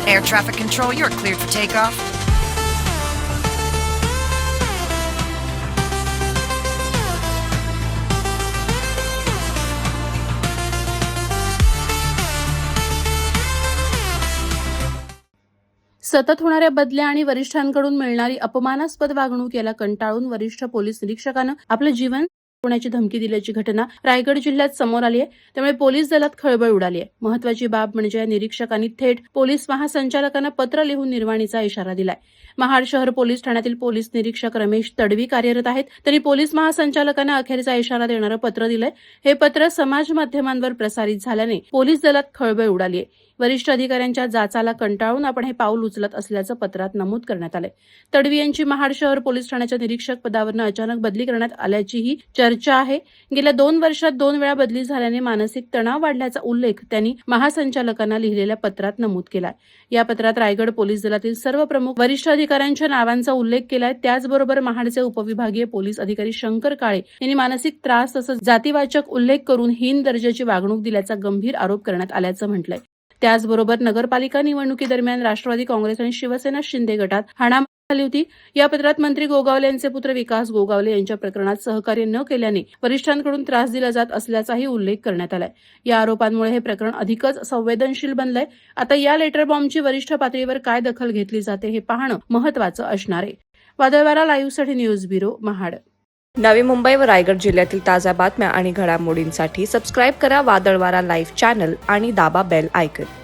Air traffic control, you're cleared for takeoff. सतत होणाऱ्या बदल्या आणि वरिष्ठांकडून मिळणारी अपमानास्पद वागणूक याला कंटाळून वरिष्ठ पोलीस निरीक्षकानं आपलं जीवन होण्याची धमकी दिल्याची घटना रायगड जिल्ह्यात समोर आली आहे. त्यामुळे पोलीस दलात खळबळ उडाली आहे. महत्वाची बाब म्हणजे या निरीक्षकांनी थेट पोलीस महासंचालकांना पत्र लिहून निर्वाणीचा इशारा दिलाय. महाड शहर पोलीस ठाण्यातील पोलीस निरीक्षक रमेश तडवी कार्यरत आहेत. त्यांनी पोलीस महासंचालकांना अखेरचा इशारा देणारं पत्र दिलंय. हे पत्र समाज माध्यमांवर प्रसारित झाल्याने पोलीस दलात खळबळ उडाली आहे. वरिष्ठ अधिकाऱ्यांच्या जाचाला कंटाळून आपण हे पाऊल उचलत असल्याचं पत्रात नमूद करण्यात आलंय. तडवी यांची महाड शहर पोलीस ठाण्याच्या निरीक्षक पदावरून अचानक बदली करण्यात आल्याचीही चर्चा आहे. गेल्या 2 वर्षात 2 वेळा बदली झाल्याने मानसिक तणाव वाढल्याचा उल्लेख त्यांनी महासंचालकांना लिहिलेल्या पत्रात नमूद केलाय. या पत्रात रायगड पोलीस दलातील सर्व प्रमुख वरिष्ठ अधिकाऱ्यांच्या नावांचा उल्लेख केलाय. त्याचबरोबर महाडचे उपविभागीय पोलीस अधिकारी शंकर काळे यांनी मानसिक त्रास तसंच जातीवाचक उल्लेख करून हीन दर्जाची वागणूक दिल्याचा गंभीर आरोप करण्यात आल्याचं म्हटलंय. त्याचबरोबर नगरपालिका निवडणुकीदरम्यान राष्ट्रवादी काँग्रेस आणि शिवसेना शिंदे गटात हाणामारी झाली होती. या पत्रात मंत्री गोगावले यांचे पुत्र विकास गोगावले यांच्या प्रकरणात सहकार्य न केल्याने वरिष्ठांकडून त्रास दिला जात असल्याचाही उल्लेख करण्यात आलाय. या आरोपांमुळे हे प्रकरण अधिकच संवेदनशील बनलंय. आता या लेटर बॉम्बची वरिष्ठ पातळीवर काय दखल घेतली जाते हे पाहणं महत्वाचं असणार आहे. वादळवारा लाईव्हसाठी न्यूज ब्युरो महाड. नवी मुंबई व रायगड जिल्ह्यातील ताज्या बातम्या आणि घडामोडींसाठी सबस्क्राईब करा वादळवारा लाईव्ह चॅनल आणि दाबा बेल आयकॉन.